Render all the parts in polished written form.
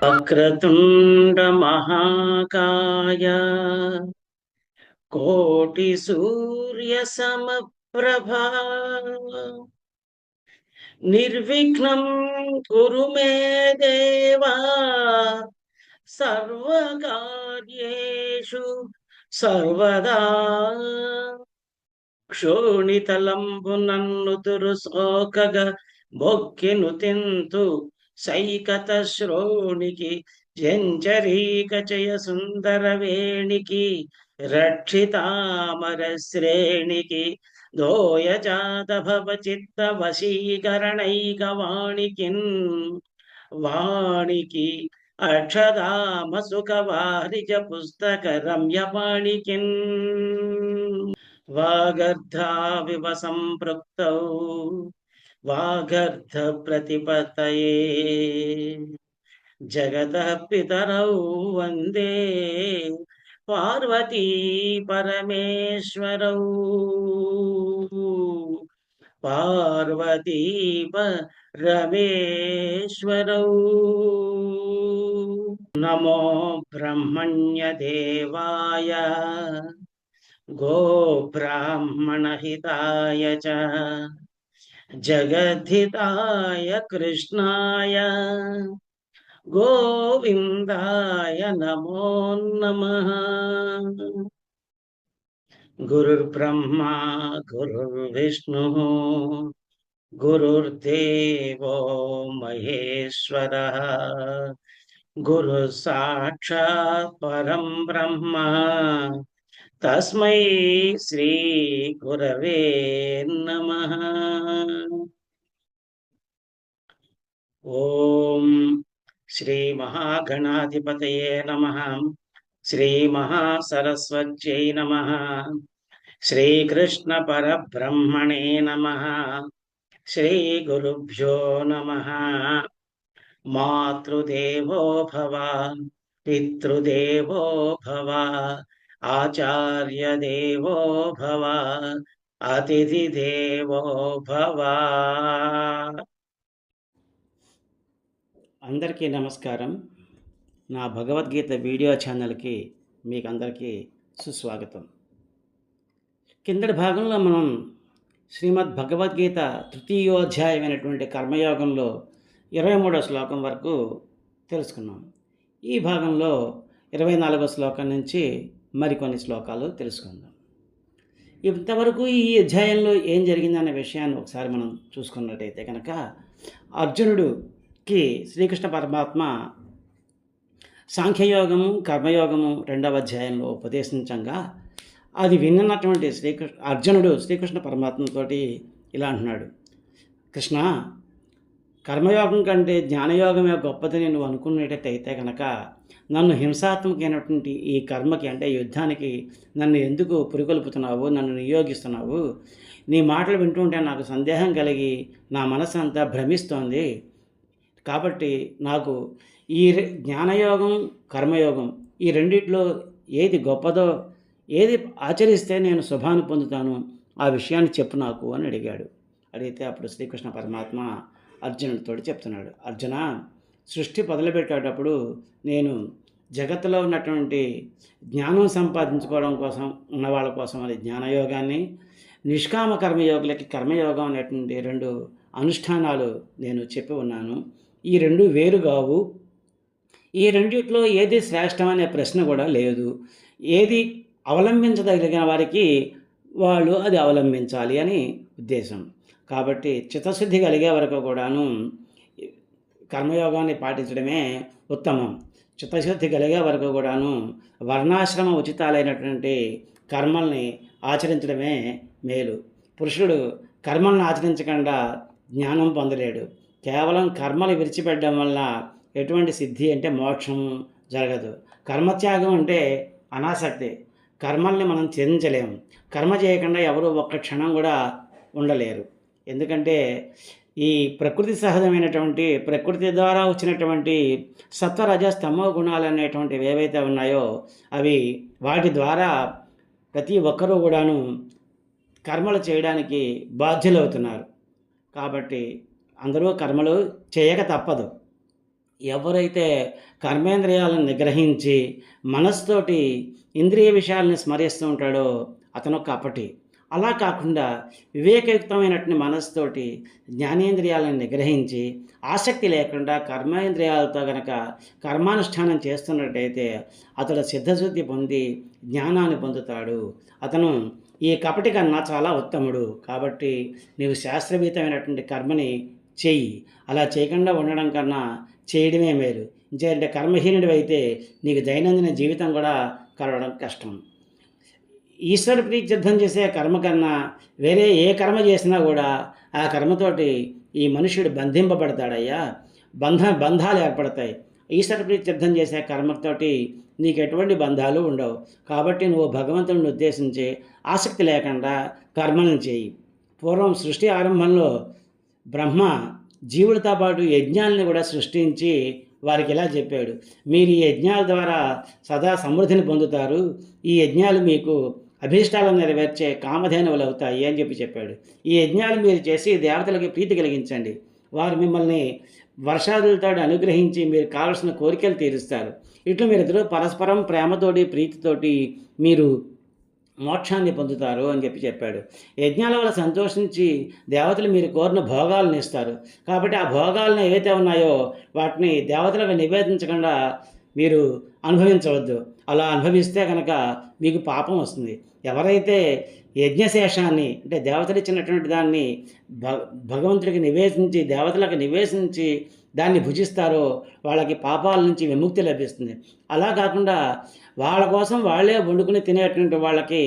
వక్రతుండ మహాకాయ కోటి సూర్య సమప్రభా నిర్విఘ్నం కురు మే దేవా సర్వకార్యేషు సర్వదా క్షోణితలంబు నన్ను తురుసోకగ బొక్కెను తింతు సైకత శ్రోణికి జంజరీక చయ సుందర వేణికి రక్షితామర శ్రేణికి దోయ జాత భవ చిత్త వశీకరణైక వాణికి అక్షదామ సుఖ వారిజ పుస్తక రమ్యపాణికిన్ వాగర్ధావివ సంపృక్తౌ వాగర్ధ ప్రతిపతయే జగతః పితరౌ వందే పార్వతీ పరమేశ్వరౌ పార్వతీ పరమేశ్వరౌ నమో బ్రహ్మణ్య దేవాయ గో బ్రాహ్మణహితాయ చ జగద్ధితాయ కృష్ణాయ గోవిందాయ నమో నమః. గురుర్బ్రహ్మా గురుర్విష్ణుః గురుర్దేవో మహేశ్వరః గురు సాక్షాత్ పరం బ్రహ్మ తస్మై శ్రీ గురవే నమః. ఓం శ్రీ మహాగణాధిపతయే నమః. శ్రీ మహాసరస్వత్యై నమః. శ్రీకృష్ణ పరబ్రహ్మణే నమః. శ్రీ గురుభ్యో నమః. మాతృదేవో భవ, పితృదేవో భవ, ఆచార్య దేవో భవ, అతిథి దేవో భవ. అందరికీ నమస్కారం. నా భగవద్గీత వీడియో ఛానల్కి మీకు అందరికీ సుస్వాగతం. కిందటి భాగంలో మనం శ్రీమద్ భగవద్గీత తృతీయోధ్యాయమైనటువంటి కర్మయోగంలో 23వ శ్లోకం వరకు తెలుసుకున్నాం. ఈ భాగంలో 24వ శ్లోకం నుంచి మరికొన్ని శ్లోకాలు తెలుసుకుందాం. ఇంతవరకు ఈ అధ్యాయంలో ఏం జరిగిందనే విషయాన్ని ఒకసారి మనం చూసుకున్నట్టయితే కనుక, అర్జునుడికి శ్రీకృష్ణ పరమాత్మ సాంఖ్యయోగము కర్మయోగము 2వ అధ్యాయంలో ఉపదేశించంగా అది విన్నటువంటి అర్జునుడు శ్రీకృష్ణ పరమాత్మతోటి ఇలా అంటున్నాడు, కృష్ణ, కర్మయోగం కంటే జ్ఞానయోగమే గొప్పదని నువ్వు అనుకునేటట్టయితే కనుక నన్ను హింసాత్మకమైనటువంటి ఈ కర్మకి అంటే యుద్ధానికి నన్ను ఎందుకు పురికొల్పుతున్నావు, నన్ను నియోగిస్తున్నావు? నీ మాటలు వింటుంటే నాకు సందేహం కలిగి నా మనసు అంతా భ్రమిస్తోంది. కాబట్టి నాకు ఈ జ్ఞానయోగం కర్మయోగం ఈ రెండిట్లో ఏది గొప్పదో, ఏది ఆచరిస్తే నేను శుభాన్ని పొందుతాను, ఆ విషయాన్ని చెప్పు నాకు అని అడిగాడు. అడిగితే అప్పుడు శ్రీకృష్ణ పరమాత్మ అర్జునుడితో చెప్తున్నాడు, అర్జున, సృష్టి మొదలుపెట్టేటప్పుడు నేను జగత్తులో ఉన్నటువంటి జ్ఞానం సంపాదించుకోవడం కోసం ఉన్న వాళ్ళ కోసం అది జ్ఞానయోగాన్ని, నిష్కామ కర్మయోగులకి కర్మయోగం అనేటువంటి 2 అనుష్ఠానాలు నేను చెప్పి ఉన్నాను. ఈ 2 వేరు కావు. ఈ రెండిట్లో ఏది శ్రేష్టం అనే ప్రశ్న కూడా లేదు. ఏది అవలంబించదగిన వారికి వాళ్ళు అది అవలంబించాలి అని ఉద్దేశం. కాబట్టి చిత్తశుద్ధి కలిగే వరకు కూడాను కర్మయోగాన్ని పాటించడమే ఉత్తమం. చిత్తశుద్ధి కలిగే వరకు కూడాను వర్ణాశ్రమ ఉచితాలైనటువంటి కర్మల్ని ఆచరించడమే మేలు. పురుషుడు కర్మలను ఆచరించకుండా జ్ఞానం పొందలేడు. కేవలం కర్మలు విడిచిపెట్టడం వల్ల ఎటువంటి సిద్ధి అంటే మోక్షం జరగదు. కర్మత్యాగం అంటే అనాసక్తి. కర్మల్ని మనం త్యజించలేము. కర్మ చేయకుండా ఎవరు ఒక్క క్షణం కూడా ఉండలేరు. ఎందుకంటే ఈ ప్రకృతి సహజమైనటువంటి ప్రకృతి ద్వారా వచ్చినటువంటి సత్వరజ స్తమో గుణాలు అనేటువంటివి ఏవైతే ఉన్నాయో అవి వాటి ద్వారా ప్రతి ఒక్కరూ కూడాను కర్మలు చేయడానికి బాధ్యులవుతున్నారు. కాబట్టి అందరూ కర్మలు చేయక తప్పదు. ఎవరైతే కర్మేంద్రియాలను నిగ్రహించి మనస్సుతోటి ఇంద్రియ విషయాలని స్మరిస్తూ ఉంటాడో అతను కపటి. అలా కాకుండా వివేకయుక్తమైనటువంటి మనస్సుతోటి జ్ఞానేంద్రియాలను నిగ్రహించి ఆసక్తి లేకుండా కర్మేంద్రియాలతో గనక కర్మానుష్ఠానం చేస్తున్నట్టయితే అతడు సిద్ధశుద్ధి పొంది జ్ఞానాన్ని పొందుతాడు. అతను ఈ కపటి కన్నా చాలా ఉత్తముడు. కాబట్టి నీవు శాస్త్రవీతమైనటువంటి కర్మని చెయ్యి. అలా చేయకుండా ఉండడం కన్నా చేయడమే మేలు. ఇంకేంటే కర్మహీనుడు అయితే నీకు దైనందిన జీవితం కూడా కలవడం కష్టం. ఈశ్వర ప్రీత్యర్థం చేసే కర్మ కన్నా వేరే ఏ కర్మ చేసినా కూడా ఆ కర్మతోటి ఈ మనుష్యుడు బంధింపబడతాడయ్యా. బంధాలు ఏర్పడతాయి. ఈశ్వర ప్రీత్యర్థం చేసే కర్మతోటి నీకు ఎటువంటి బంధాలు ఉండవు. కాబట్టి నువ్వు భగవంతుడిని ఉద్దేశించి ఆసక్తి లేకుండా కర్మలను చేయి. పూర్వం సృష్టి ఆరంభంలో బ్రహ్మ జీవులతో పాటు యజ్ఞాలని కూడా సృష్టించి వారికి ఇలా చెప్పాడు, మీరు ఈ యజ్ఞాల ద్వారా సదా సమృద్ధిని పొందుతారు. ఈ యజ్ఞాలు మీకు అభీష్టాలను నెరవేర్చే కామధేనువులు అవుతాయి అని చెప్పాడు. ఈ యజ్ఞాలు మీరు చేసి దేవతలకి ప్రీతి కలిగించండి. వారు మిమ్మల్ని వర్షాదులతో అనుగ్రహించి మీరు కావలసిన కోరికలు తీరుస్తారు. ఇట్లు మీరిద్దరూ పరస్పరం ప్రేమతోటి ప్రీతితోటి మీరు మోక్షాన్ని పొందుతారు అని చెప్పాడు. యజ్ఞాల వల్ల సంతోషించి దేవతలు మీరు కోరిన భోగాలను ఇస్తారు. కాబట్టి ఆ భోగాలను ఏవైతే ఉన్నాయో వాటిని దేవతలకు నివేదించకుండా మీరు అనుభవించవద్దు. అలా అనుభవిస్తే కనుక మీకు పాపం వస్తుంది. ఎవరైతే యజ్ఞశేషాన్ని అంటే దేవతలు ఇచ్చినటువంటి దాన్ని భగవంతుడికి నివేదించి దేవతలకు నివేదించి దాన్ని భుజిస్తారో వాళ్ళకి పాపాల నుంచి విముక్తి లభిస్తుంది. అలా కాకుండా వాళ్ళ కోసం వాళ్ళే వండుకుని తినేటువంటి వాళ్ళకి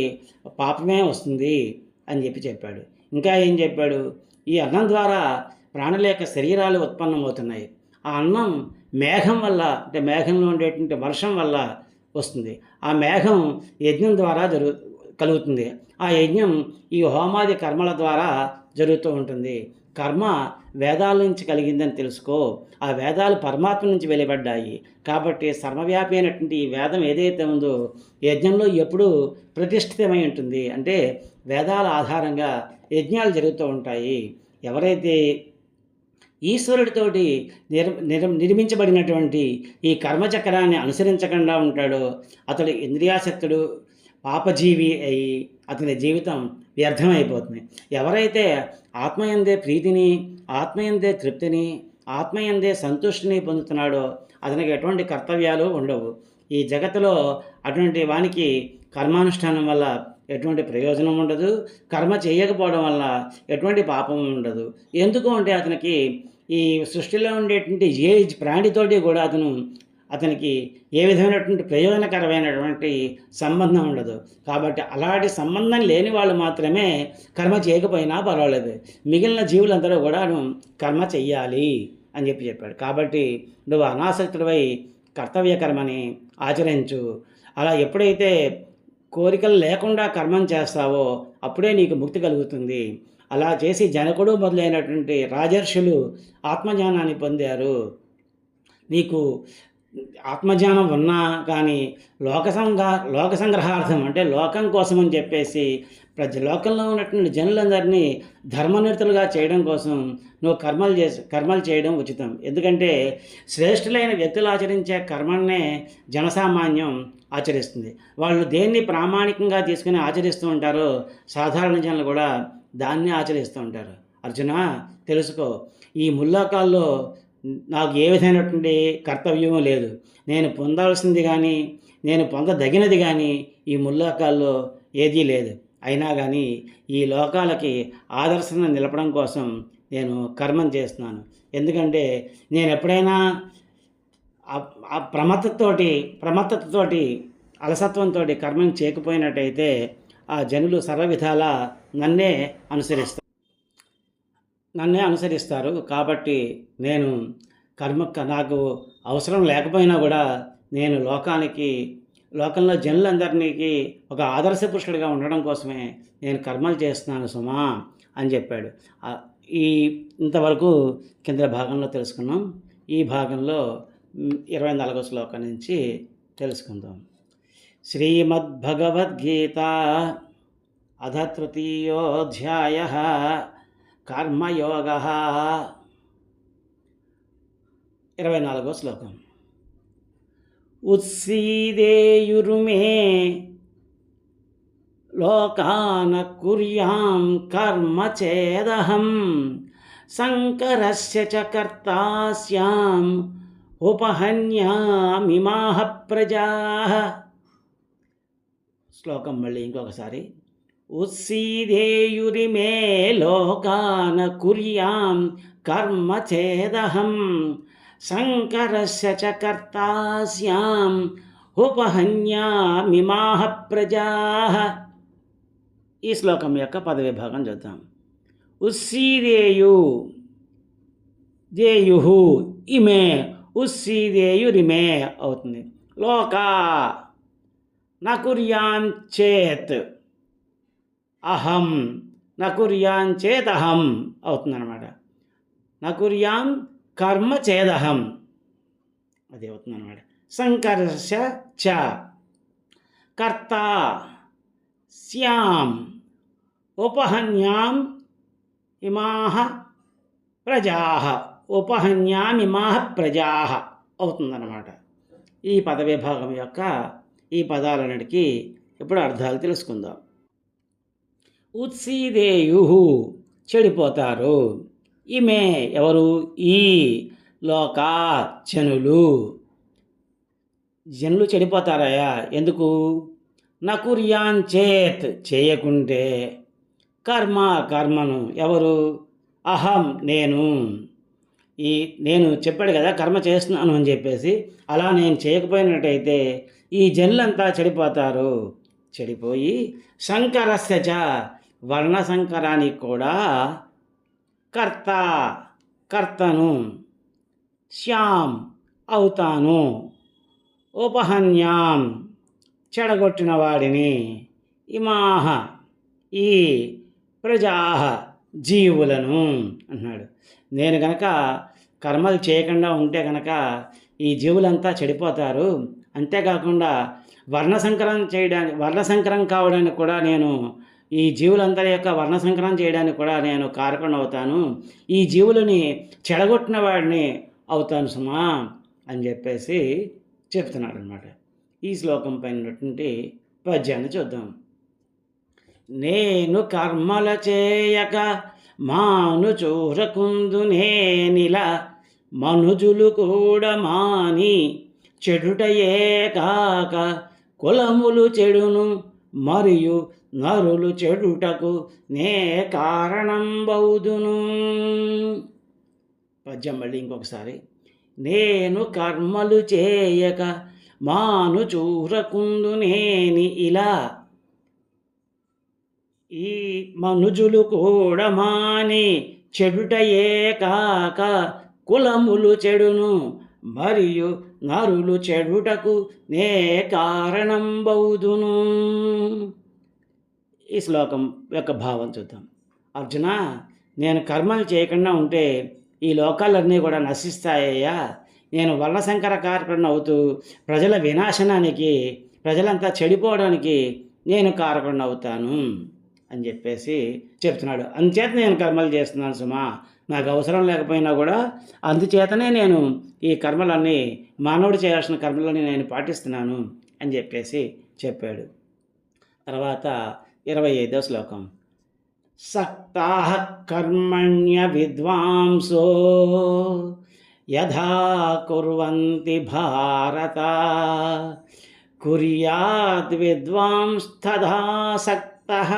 పాపమే వస్తుంది అని చెప్పాడు. ఇంకా ఏం చెప్పాడు, ఈ అన్నం ద్వారా ప్రాణుల యొక్క శరీరాలు ఉత్పన్నమవుతున్నాయి. ఆ అన్నం మేఘం వల్ల అంటే మేఘంలో ఉండేటువంటి వర్షం వల్ల వస్తుంది. ఆ మేఘం యజ్ఞం ద్వారా కలుగుతుంది. ఆ యజ్ఞం ఈ హోమాది కర్మల ద్వారా జరుగుతూ ఉంటుంది. కర్మ వేదాల నుంచి కలిగిందని తెలుసుకో. ఆ వేదాలు పరమాత్మ నుంచి వెలువడ్డాయి. కాబట్టి సర్వవ్యాపి అయినటువంటి ఈ వేదం ఏదైతే ఉందో యజ్ఞంలో ఎప్పుడూ ప్రతిష్ఠితమై ఉంటుంది. అంటే వేదాల ఆధారంగా యజ్ఞాలు జరుగుతూ ఉంటాయి. ఎవరైతే ఈశ్వరుడితోటి నిర్మించబడినటువంటి ఈ కర్మచక్రాన్ని అనుసరించకుండా ఉంటాడో అతడు ఇంద్రియాసక్తుడు, పాపజీవి అయి అతని జీవితం వ్యర్థమైపోతుంది. ఎవరైతే ఆత్మయందే ప్రీతిని, ఆత్మయందే తృప్తిని, ఆత్మయందే సంతుష్టిని పొందుతున్నాడో అతనికి ఎటువంటి కర్తవ్యాలు ఉండవు. ఈ జగత్తులో అటువంటి వానికి కర్మానుష్ఠానం వల్ల ఎటువంటి ప్రయోజనం ఉండదు. కర్మ చేయకపోవడం వల్ల ఎటువంటి పాపం ఉండదు. ఎందుకు అంటే అతనికి ఈ సృష్టిలో ఉండేటువంటి ఏ ప్రాణితోటి కూడా అతనికి ఏ విధమైనటువంటి ప్రయోజనకరమైనటువంటి సంబంధం ఉండదు. కాబట్టి అలాంటి సంబంధం లేని వాళ్ళు మాత్రమే కర్మ చేయకపోయినా పర్వాలేదు. మిగిలిన జీవులందరూ కూడా కర్మ చెయ్యాలి అని చెప్పాడు. కాబట్టి నువ్వు అనాసక్తుడివై కర్తవ్య కర్మని ఆచరించు. అలా ఎప్పుడైతే కోరికలు లేకుండా కర్మం చేస్తావో అప్పుడే నీకు ముక్తి కలుగుతుంది. అలా చేసి జనకుడు మొదలైనటువంటి రాజర్షులు ఆత్మజ్ఞానాన్ని పొందారు. నీకు ఆత్మజ్ఞానం ఉన్నా కానీ లోక సంగ్రహార్థం అంటే లోకం కోసం అని చెప్పేసి లోకంలో ఉన్నటువంటి జనులందరినీ ధర్మనిరతులుగా చేయడం కోసం నువ్వు కర్మలు చేయడం ఉచితం. ఎందుకంటే శ్రేష్ఠులైన వ్యక్తులు ఆచరించే కర్మనే జనసామాన్యం ఆచరిస్తుంది. వాళ్ళు దేన్ని ప్రామాణికంగా తీసుకుని ఆచరిస్తూ ఉంటారో సాధారణ జనులు కూడా దాన్ని ఆచరిస్తూ ఉంటారు. అర్జున తెలుసుకో, ఈ ముల్లోకాల్లో నాకు ఏ విధమైనటువంటి కర్తవ్యం లేదు. నేను పొందాల్సింది కానీ నేను పొందదగినది కానీ ఈ ముల్లోకాల్లో ఏదీ లేదు. అయినా కానీ ఈ లోకాలకి ఆదర్శంగా నిలపడం కోసం నేను కర్మం చేస్తున్నాను. ఎందుకంటే నేను ఎప్పుడైనా ప్రమత్తతతోటి అలసత్వంతో కర్మం చేయకపోయినట్టయితే ఆ జనులు సర్వవిధాలా నన్నే అనుసరిస్తారు. కాబట్టి నేను నాకు అవసరం లేకపోయినా కూడా నేను లోకంలో జనులందరికీ ఒక ఆదర్శ పురుషుడిగా ఉండడం కోసమే నేను కర్మలు చేస్తున్నాను సుమా అని చెప్పాడు. ఇంతవరకు కింద భాగంలో తెలుసుకున్నాం. ఈ భాగంలో 24వ శ్లోకం నుంచి తెలుసుకుందాం. శ్రీమద్భగవద్గీత అథ 3యోऽధ్యాయః కర్మయోగः. 24వ శ్లోకం. ఉత్సీదేయుర్మే లోకాన కుర్యాం కర్మ చేదహం శంకరస్య చ కర్తాస్యాం ఉపహన్యామిమాః ప్రజాః. శ్లోకం మళ్ళీ ఇంకొకసారి. ఉత్సీదేయురిమే లోకాన కుర్యాం కర్మ చేదహం శంకరస్య చ కర్తాస్యాం ఉపహన్యామిమాః ప్రజాః. ఈ శ్లోకం యొక్క పదవిభాగం చూద్దాం. ఉత్సీదేయు దేయు ఇమే ఉత్సీదేయురిమే అవుతుంది. లోకా నకుర్యాం చేత్ అహం నకుర్యాం చేత్ అహం అవుతుందన్నమాట. నకుర్యాం కర్మ చేదహం అది అవుతుందన్నమాట. శంకరస్య చ కర్త స్యాం ఉపహన్యాం ఇమాః ప్రజాః ఉపహన్యామిమాః ప్రజాః అవుతుందన్నమాట. ఈ పద విభాగం యొక్క ఈ పదాలన్నిటికీ ఇప్పుడు అర్థాలు తెలుసుకుందాం. ఉత్సీదేయు చెడిపోతారు. ఇమే ఎవరు? ఈ లోకా జనులు. జనులు చెడిపోతారయా ఎందుకు? నకుర్యాంచేత్ చేయకుంటే కర్మను ఎవరు? అహం నేను చెప్పాడు కదా కర్మ చేస్తున్నాను అని చెప్పేసి, అలా నేను చేయకపోయినట్టయితే ఈ జనులంతా చెడిపోతారు. చెడిపోయి శంకరస్య చ వర్ణ సంకరానికి కూడా కర్తను శ్యాం అవుతాను, ఉపహన్యాం చెడగొట్టిన వాడిని, ఇమాహ ఈ ప్రజాహ జీవులను అన్నాడు. నేను గనక కర్మలు చేయకుండా ఉంటే కనుక ఈ జీవులంతా చెడిపోతారు. అంతేకాకుండా వర్ణసంకరం కావడానికి కూడా నేను ఈ జీవులందరి యొక్క వర్ణసంకరం చేయడానికి కూడా నేను కారకుడు అవుతాను. ఈ జీవులని చెడగొట్టిన వాడిని అవుతాను సుమా అని చెప్పేసి చెప్తున్నాడు అనమాట. ఈ శ్లోకం పైన ఉన్నటువంటి పద్యాన్ని చూద్దాం. నేను కర్మల చేయక మాను చూరకుందు నేనిల మనుజులు కూడా మాని చెడుటయే కాక కులములు చెడును మరియు నరులు చెడుటకు నే కారణం బౌదును. పద్యం మళ్ళీ ఇంకొకసారి. నేను కర్మలు చేయక మాను చూరకుందు నేని ఇలా ఈ మనుజులు కూడా మాని చెడుటయే కాక కులములు చెడును మరియు నరులు చెడుటకు నే కారణం బౌదును. ఈ శ్లోకం యొక్క భావం చూద్దాం. అర్జున, నేను కర్మలు చేయకుండా ఉంటే ఈ లోకాలన్నీ కూడా నశిస్తాయ్యా. నేను వర్ణశంకర కారకుడిని అవుతూ ప్రజల వినాశనానికి, ప్రజలంతా చెడిపోవడానికి నేను కారకుడిని అవుతాను అని చెప్పేసి చెప్తున్నాడు. అందుచేత నేను కర్మలు చేస్తున్నాను సుమా. నాకు అవసరం లేకపోయినా కూడా అందుచేతనే నేను ఈ కర్మలన్నీ, మానవుడు చేయాల్సిన కర్మలన్నీ నేను పాటిస్తున్నాను అని చెప్పేసి చెప్పాడు. తర్వాత 25వ శ్లోకం. సక్తాః కర్మణ్య విద్వాంసో యథా కుర్వంతి భారత కుర్యాద్ విద్వాంస్తథా సక్తః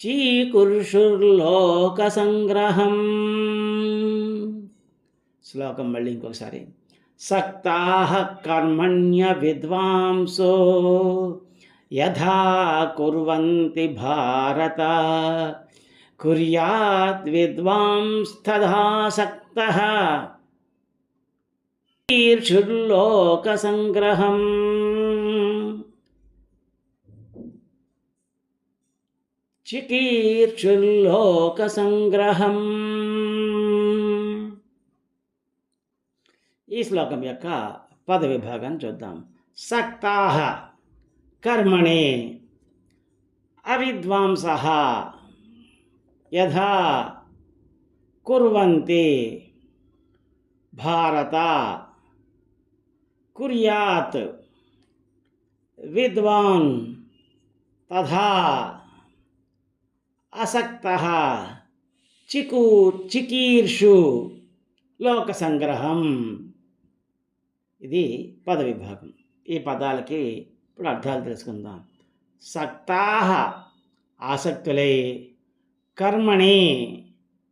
చీకుర్షుర్లోక సంగ్రహం. శ్లోకం మళ్ళీ ఇంకొకసారి. సక్తాః కర్మణ్య విద్వాంసో యథా కుర్వంతి భారత కుర్యాద్ విద్వాంస్తథా సక్తః చీకుర్షుర్లోక సంగ్రహం. చికీర్షుర్లోక సంగ్రహం. ఈ శ్లోకం యొక్క పద విభాగాన్ని చూద్దాం. సక్తాః కర్మణి అవిద్వాంసః యథా కుర్వంతి భారత కుర్యాత్ విద్వాన్ తథా అసక్తః చికీర్షు లోక సంగ్రహం. ఇది పద విభాగం. ఈ పదాలకి ఇప్పుడు అర్థాలు తెలుసుకుందాం. సక్తాః ఆసక్తులై, కర్మణి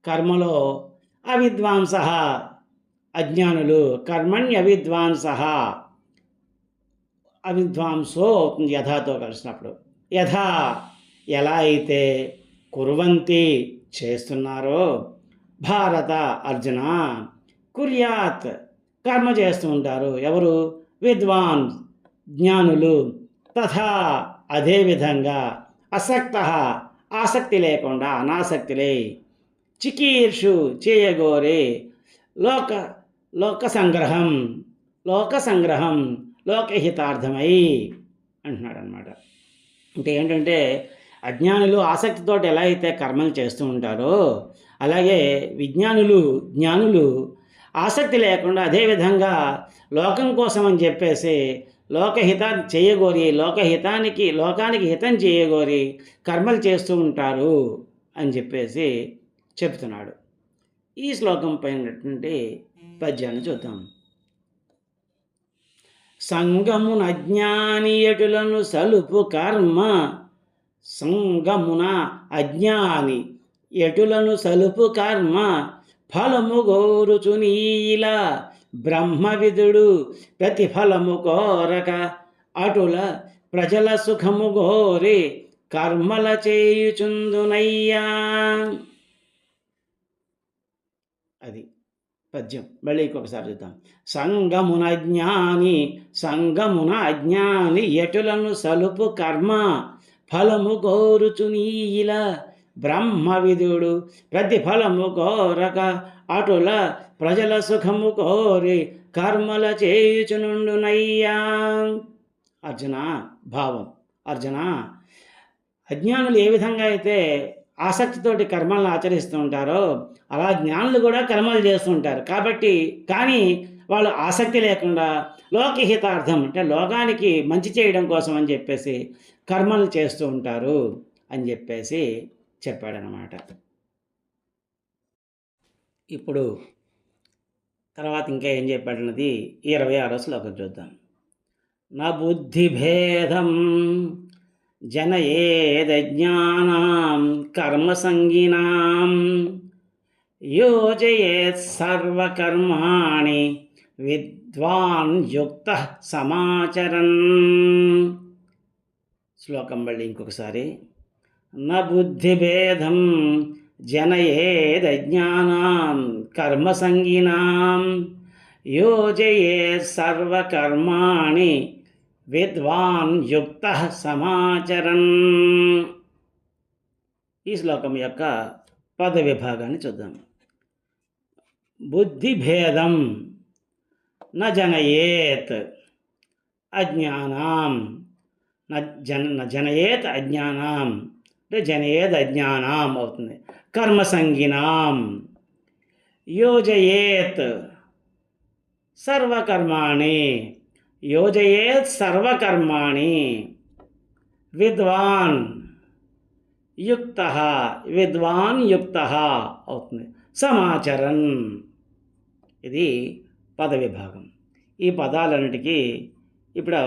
కర్మలో, అవిద్వాంసః అజ్ఞానులు, కర్మణ్యవిద్వాంసః అవిద్వాంసో అవుతుంది యథాతో కలిసినప్పుడు. యథా ఎలా అయితే, కుర్వంతి చేస్తున్నారో, భారత అర్జున కుర్యాత్ కర్మ చేస్తూ ఉంటారు ఎవరు? విద్వాన్ జ్ఞానులు. తథా అదేవిధంగా, అసక్తః ఆసక్తి లేకుండా అనాసక్తిలై, చికీర్షు చేయగోరే, లోక సంగ్రహం లోకహితార్థమై అంటున్నాడు అన్నమాట. అంటే ఏంటంటే, అజ్ఞానులు ఆసక్తితోటి ఎలా అయితే కర్మలు చేస్తూ ఉంటారో, అలాగే జ్ఞానులు ఆసక్తి లేకుండా అదేవిధంగా లోకం కోసం అని చెప్పేసి లోకహితాన్ని చేయగోరి, లోకానికి హితం చేయగోరి కర్మలు చేస్తూ ఉంటారు అని చెప్పేసి చెప్తున్నాడు. ఈ శ్లోకం పైనటువంటి పద్యాన్ని చూద్దాం. సంగమున అజ్ఞాని ఎటులను సలుపు కర్మ, సంగమున అజ్ఞాని ఎటులను సలుపు కర్మ, ఫలము గోరుచునీల బ్రహ్మవిదుడు ప్రతిఫలము కోరక, అటుల ప్రజల సుఖము గోరి కర్మల చేయుచుందునయ్యా. అది పద్యం. మళ్ళీ ఇంకొకసారి చూద్దాం. సంగమున అజ్ఞాని ఎటులను సలుపు కర్మ, ఫలము కోరుచునీల బ్రహ్మవిదుడు ప్రతిఫలము కోరక, అటుల ప్రజల సుఖము కోరి కర్మల చేయుచునుండునయ్యా. అర్జున భావం. అర్జున, అజ్ఞానులు ఏ విధంగా అయితే ఆసక్తితోటి కర్మలను ఆచరిస్తూ ఉంటారో, అలా జ్ఞానులు కూడా కర్మలు చేస్తూ ఉంటారు. కానీ వాళ్ళు ఆసక్తి లేకుండా లోకహితార్థం అంటే లోకానికి మంచి చేయడం కోసం అని చెప్పేసి కర్మలు చేస్తూ ఉంటారు అని చెప్పేసి చెప్పాడనమాట. ఇప్పుడు తర్వాత ఇంకా ఏం చెప్పాడన్నది 26వ శ్లోకం చూద్దాం. నా బుద్ధిభేదం జనయేదజ్ఞానాం కర్మసంగినాం, యోజయేత్ సర్వకర్మాణి విద్వాన్ యుక్తః సమాచరన్. శ్లోకం మళ్ళీ ఇంకొకసారి. నా బుద్ధిభేదం జనయేదజ్ఞానాం కర్మసంగినాం, యోజయేత్ సర్వకర్మాణి విద్వాన్ యుక్తః సమాచరన్. ఈ శ్లోకం యొక్క పద విభాగాన్ని చూద్దాం. బుద్ధిభేదం న జనయేత్ అజ్ఞానాం, జనయేత్ అజ్ఞానాం అంటే జనయేద్ అజ్ఞానాం అవుతుంది. కర్మసంగినాం, యోజయేత్ సర్వకర్మాణి, యోజయేత్ సర్వకర్మాణి విద్వాన్ యుక్తః అవుతుంది. సమాచరన్. ఇది పద విభాగం. ఈ పదాలన్నిటికీ ఇప్పుడు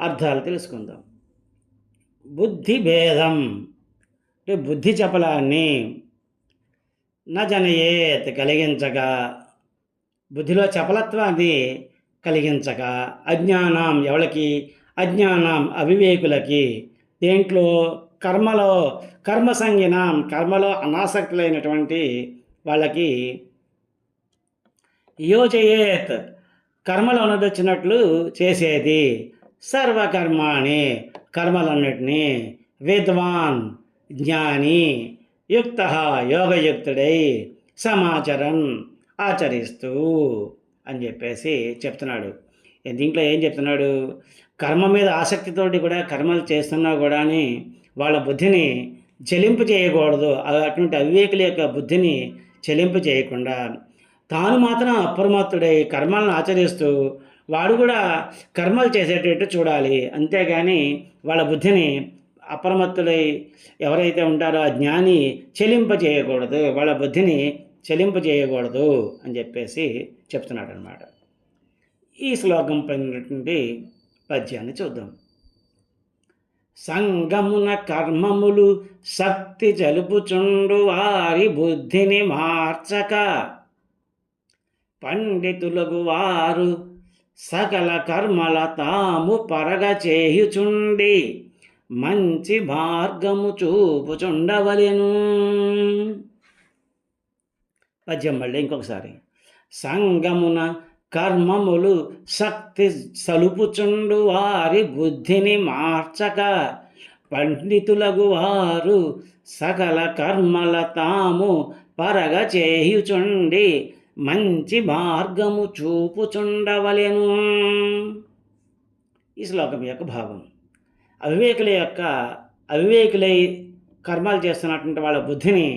అర్థాలు తెలుసుకుందాం. బుద్ధిభేదం అంటే బుద్ధి చపలాన్ని, జనయేత్ కలిగించక, బుద్ధిలో చపలత్వాన్ని కలిగించక, అజ్ఞానం ఎవరికి? అజ్ఞానం అవివేకులకి. దేంట్లో? కర్మసంగినాం కర్మలో అనాసక్తులైనటువంటి వాళ్ళకి, యోజయేత్ కర్మలు అనదొచ్చినట్లు చేసేది, సర్వకర్మాణి కర్మలన్నిటినీ, విద్వాన్ జ్ఞాని, యుక్తః యోగయుక్తుడై, సమాచరన్ ఆచరిస్తూ అని చెప్పేసి చెప్తున్నాడు. దీంట్లో ఏం చెప్తున్నాడు? కర్మ మీద ఆసక్తితోటి కూడా కర్మలు చేస్తున్నా కూడా వాళ్ళ బుద్ధిని చెలింపు చేయకూడదు. అటువంటి అవివేకుల యొక్క బుద్ధిని చెలింపు చేయకుండా తాను మాత్రం అప్రమత్తుడై కర్మలను ఆచరిస్తూ వాడు కూడా కర్మలు చేసేటట్టు చూడాలి. అంతేగాని వాళ్ళ బుద్ధిని అప్రమత్తుడై ఎవరైతే ఉంటారో ఆ జ్ఞాని చెలింపజేయకూడదు, వాళ్ళ బుద్ధిని చెలింపజేయకూడదు అని చెప్పేసి చెప్తున్నాడు అన్నమాట. ఈ శ్లోకం పైనటువంటి పద్యాన్ని చూద్దాం. సంగమున కర్మములు శక్తి జలుపుచుండు వారి బుద్ధిని మార్చక, పండితులకు వారు సకల కర్మల తాము పరగ చేయుచుండి మంచి మార్గము చూపుచుండవలెను. పద్యం మళ్ళీ ఇంకొకసారి. సంగమున కర్మములు శక్తి సలుపుచుండు వారి బుద్ధిని మార్చక, పండితులకు వారు సకల కర్మల తాము పరగ చేయుచుండి మంచి మార్గము చూపుచుండవలెను. ఈ శ్లోకం యొక్క భావం, అవివేకులై కర్మలు చేస్తున్నటువంటి వాళ్ళ బుద్ధిని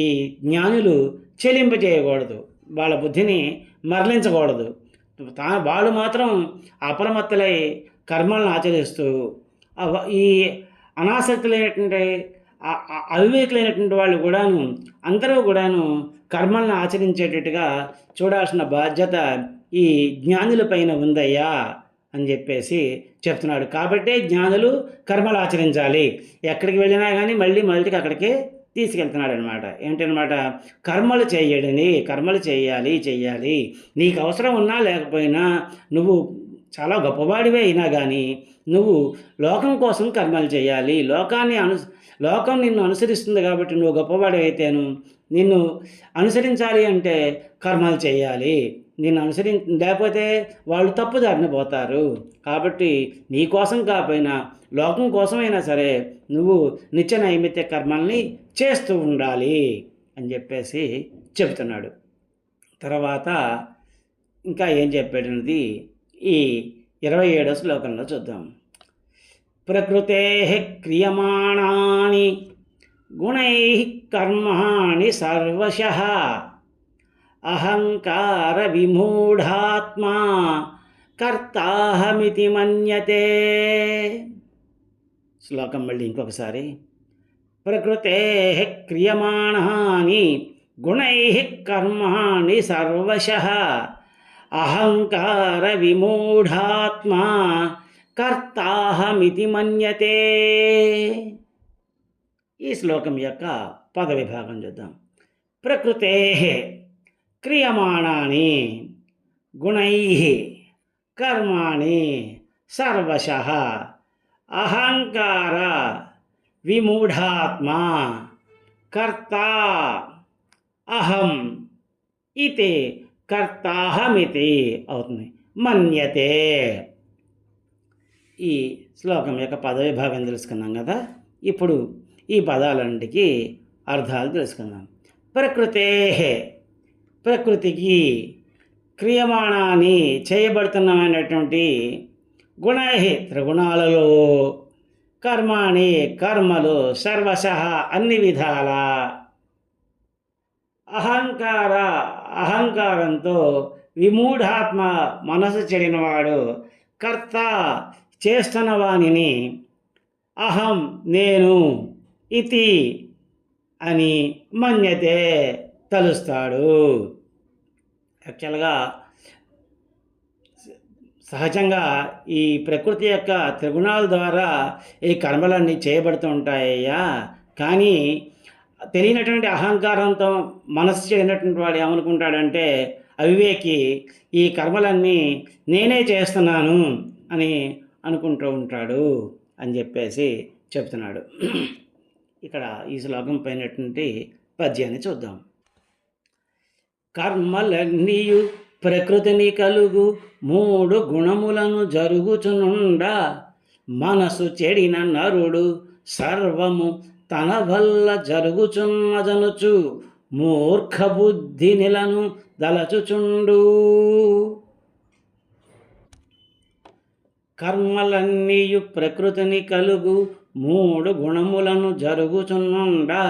ఈ జ్ఞానులు చెలింపజేయకూడదు, వాళ్ళ బుద్ధిని మరలించకూడదు. వాళ్ళు మాత్రం అప్రమత్తులై కర్మలను ఆచరిస్తూ ఈ అనాసక్తులైనటువంటి అవివేకులైనటువంటి వాళ్ళు కూడాను అందరూ కూడాను కర్మలను ఆచరించేటట్టుగా చూడాల్సిన బాధ్యత ఈ జ్ఞానుల పైన ఉందయ్యా అని చెప్పేసి చెప్తున్నాడు. కాబట్టే జ్ఞానులు కర్మలు ఆచరించాలి. ఎక్కడికి వెళ్ళినా కానీ మళ్ళీ అక్కడికే తీసుకెళ్తున్నాడు అనమాట. ఏంటనమాట, కర్మలు చేయాలి. నీకు అవసరం ఉన్నా లేకపోయినా, నువ్వు చాలా గొప్పవాడివే అయినా కానీ నువ్వు లోకం కోసం కర్మలు చేయాలి. లోకం నిన్ను అనుసరిస్తుంది కాబట్టి నువ్వు గొప్పవాడి అయితేను నిన్ను అనుసరించాలి అంటే కర్మలు చేయాలి. నిన్ను లేకపోతే వాళ్ళు తప్పుదారిన పోతారు. కాబట్టి నీ కోసం కాకపోయినా లోకం కోసమైనా సరే నువ్వు నిత్య నైమిత్య కర్మల్ని చేస్తూ ఉండాలి అని చెప్పేసి చెబుతున్నాడు. తర్వాత ఇంకా ఏం చెప్పాడన్నది ఈ 27వ శ్లోకంలో చూద్దాం. ప్రకృతే క్రియమాణాని గుణై కర్మాణి సర్వశః అహంకార విమూఢాత్మా కర్తాహమితి మన్యతే. శ్లోకం మళ్ళీ ఇంకొకసారి. ప్రకృతే క్రియమాణాని గుణై కర్మాణి సర్వశః అహంకార విమూఢాత్మా కర్తాహమితి మన్యతే. ఈ శ్లోకం యొక్క పద విభాగం చూద్దాం. ప్రకృతే క్రియమాణాని గుణై కర్మాణి సర్వశః అహంకార విమూఢాత్మా కర్త అహం ఇతి కర్తాహమితి అవుతుంది, మన్యతే. ఈ శ్లోకం యొక్క పద విభాగం తెలుసుకున్నాం కదా. ఇప్పుడు ఈ పదాలన్నిటికీ అర్థాలు తెలుసుకుందాం. ప్రకృతికి క్రియమాణాన్ని చేయబడుతున్నమైనటువంటి గుణై త్రిగుణాలలో, కర్మాణి కర్మలు, సర్వశః అన్ని విధాల, అహంకారంతో విమూఢాత్మ మనసు చెడినవాడు, కర్త చేస్తున్న వానిని, అహం నేను, ఇతి అని మన్యతే తలుస్తాడు. యాక్చువల్గా సహజంగా ఈ ప్రకృతి యొక్క త్రిగుణాల ద్వారా ఈ కర్మలన్నీ చేయబడుతూ ఉంటాయ్యా. కానీ తెలియనటువంటి అహంకారంతో మనసు చేయనటువంటి వాడు ఏమనుకుంటాడంటే, అవివేకి ఈ కర్మలన్నీ నేనే చేస్తున్నాను అని అనుకుంటూ ఉంటాడు అని చెప్పేసి చెప్తున్నాడు. ఇక్కడ ఈ శ్లోకం పైనటువంటి పద్యాన్ని చూద్దాం. కర్మలన్నీయు ప్రకృతిని కలుగు 3 గుణములను జరుగుచునుండా మనసు చెడిన నరుడు సర్వము తన వల్ల జరుగుచున్నదనుచు మూర్ఖ బుద్ధి నిలను దలచుచుండు. కర్మలన్నీయు ప్రకృతిని కలుగు 3 గుణములను జరుగుచునుండా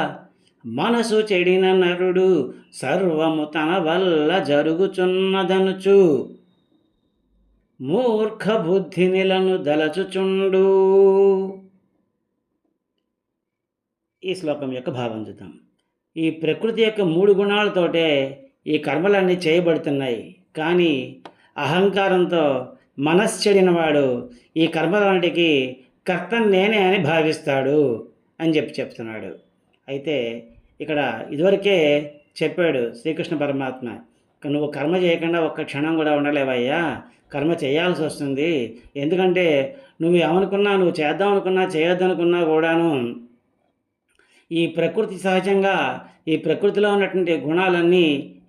మనసు చెడిన నరుడు సర్వము తన వల్ల జరుగుచున్నదనుచు మూర్ఖ బుద్ధినిలను దలచుచుండు. ఈ శ్లోకం యొక్క భావం చూద్దాం. ఈ ప్రకృతి యొక్క 3 గుణాలతోటే ఈ కర్మలన్నీ చేయబడుతున్నాయి. కానీ అహంకారంతో మనశ్చెడిన వాడు ఈ కర్మలన్నిటికీ కర్త నేనే అని భావిస్తాడు అని చెప్తున్నాడు. అయితే ఇక్కడ ఇదివరకే చెప్పాడు శ్రీకృష్ణ పరమాత్మ, నువ్వు కర్మ చేయకుండా ఒక్క క్షణం కూడా ఉండలేవయ్యా, కర్మ చేయాల్సి వస్తుంది. ఎందుకంటే నువ్వు ఏమనుకున్నా, నువ్వు చేద్దాం అనుకున్నా చేయొద్దనుకున్నా కూడాను ఈ ప్రకృతి సహజంగా ఈ ప్రకృతిలో ఉన్నటువంటి గుణాలన్నీ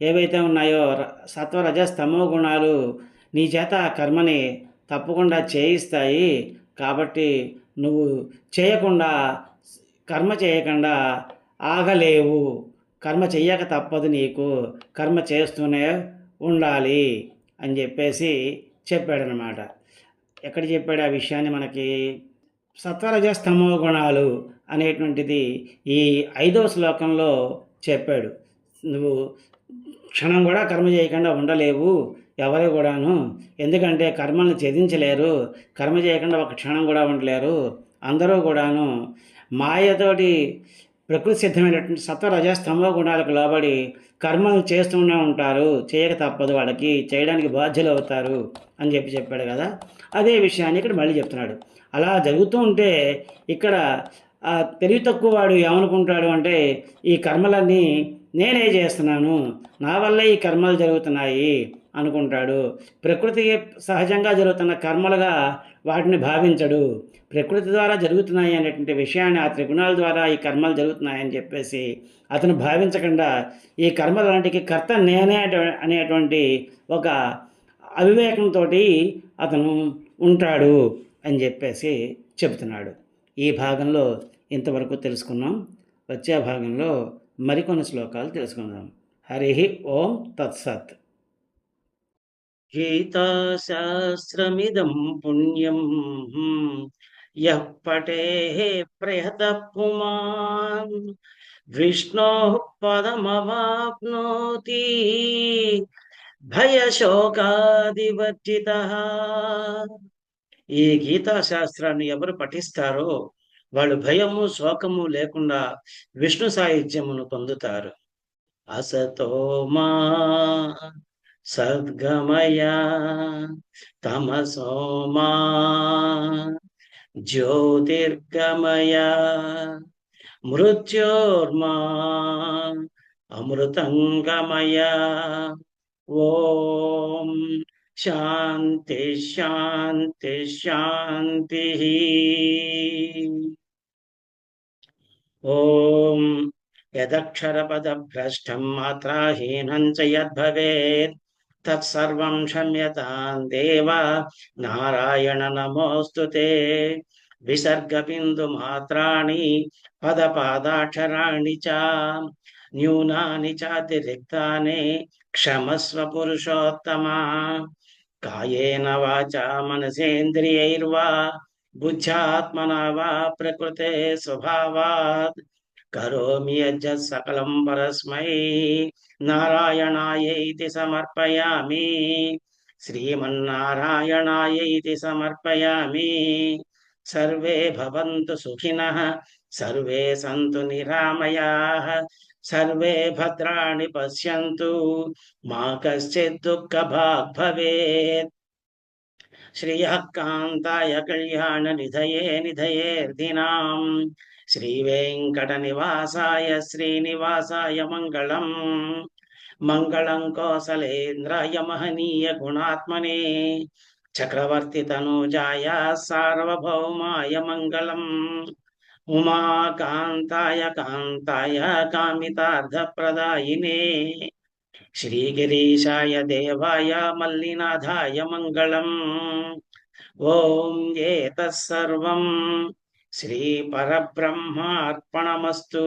ఏవైతే ఉన్నాయో సత్వ రజ తమో గుణాలు నీ చేత కర్మని తప్పకుండా చేయిస్తాయి. కాబట్టి నువ్వు కర్మ చేయకుండా ఆగలేవు. కర్మ చెయ్యక తప్పదు, నీకు కర్మ చేస్తూనే ఉండాలి అని చెప్పేసి చెప్పాడనమాట. ఎక్కడ చెప్పాడు ఆ విషయాన్ని మనకి? సత్వరజస్తమో గుణాలు అనేటువంటిది ఈ 5వ శ్లోకంలో చెప్పాడు. నువ్వు క్షణం కూడా కర్మ చేయకుండా ఉండలేవు ఎవరు కూడాను. ఎందుకంటే కర్మలను ఛేదించలేరు, కర్మ చేయకుండా ఒక క్షణం కూడా ఉండలేరు. అందరూ కూడాను మాయతోటి ప్రకృతి సిద్ధమైనటువంటి సత్వరజస్తమో గుణాలకు లోబడి కర్మలు చేస్తూనే ఉంటారు. చేయక తప్పదు, వాళ్ళకి చేయడానికి బాధ్యులు అవుతారు అని చెప్పాడు కదా. అదే విషయాన్ని ఇక్కడ మళ్ళీ చెప్తున్నాడు. అలా జరుగుతూ ఉంటే ఇక్కడ తెలివి తక్కువ వాడు ఏమనుకుంటాడు అంటే, ఈ కర్మలన్నీ నేనే చేస్తున్నాను, నా వల్ల ఈ కర్మలు జరుగుతున్నాయి అనుకుంటాడు. ప్రకృతి సహజంగా జరుగుతున్న కర్మలుగా వాటిని భావించడు. ప్రకృతి ద్వారా జరుగుతున్నాయి అనేటువంటి విషయాన్ని, ఆ త్రిగుణాల ద్వారా ఈ కర్మలు జరుగుతున్నాయని చెప్పేసి అతను భావించకుండా ఈ కర్మలన్నిటికీ కర్త నేనే అనేటువంటి ఒక అవివేకంతో అతను ఉంటాడు అని చెప్పేసి చెబుతున్నాడు. ఈ భాగంలో ఇంతవరకు తెలుసుకున్నాం. వచ్చే భాగంలో మరికొన్ని శ్లోకాలు తెలుసుకుందాం. హరి ఓం తత్సత్. గీతాశాస్త్రమిదం పుణ్యం యః పఠేః ప్రయతః పుమాన్ విష్ణోః పదమవాప్నోతి భయశోకాదివర్జితః. ఈ గీతాశాస్త్రాన్ని ఎవరు పఠిస్తారో వాళ్ళు భయము శోకము లేకుండా విష్ణు సాయుధ్యమును పొందుతారు. అసతోమా సద్గమయ తమసోమా జ్యోతిర్గమయ మృత్యోర్మా అమృతంగమయ. ఓం శాంతి శాంతి శాంతి. ఓం యదక్షరపదభ్రష్టం మాత్రాహీనం చ యద్భవేత్ తత్సర్వం క్షమ్యతాం దేవ నారాయణ నమోస్తుతే. విసర్గబిందు మాత్రాణి పదపాదాక్షరాణి చ న్యూనాని చాతిరిక్తాని క్షమస్వ పురుషోత్తమా. కాయేన వాచా మనసేంద్రియైర్వా బుద్ధ్యాత్మనా వా ప్రకృతే స్వభావాత్ కరోమి యజ్జత్ సకలం పరస్మై నారాయణాయైతి సమర్పయామి. శ్రీమన్నారాయణాయైతి సమర్పయామి. సర్వే భవంతు సుఖినః, సర్వే సంతు నిరామయాః, సర్వే భద్రాణి పశ్యంతు, మా కశ్చిద్ దుఃఖభాగ్ భవేత్. శ్రియః కాంతాయ కళ్యాణ నిధయే నిధయేర్ధినాం. శ్రీవేంకట నివాసాయ శ్రీనివాసాయ మంగళం. మంగళం కోసలేంద్రాయ మహనీయ గుణాత్మనే చక్రవర్తి తనూజాయ సార్వభౌమాయ మంగళం. ఉమాకాంతాయ కాంతాయ కామితార్థప్రదాయినే శ్రీగిరీశాయ దేవాయ మల్లినాథాయ మంగళం. ఓం ఏతత్సర్వం శ్రీ పరబ్రహ్మార్పణమస్తు.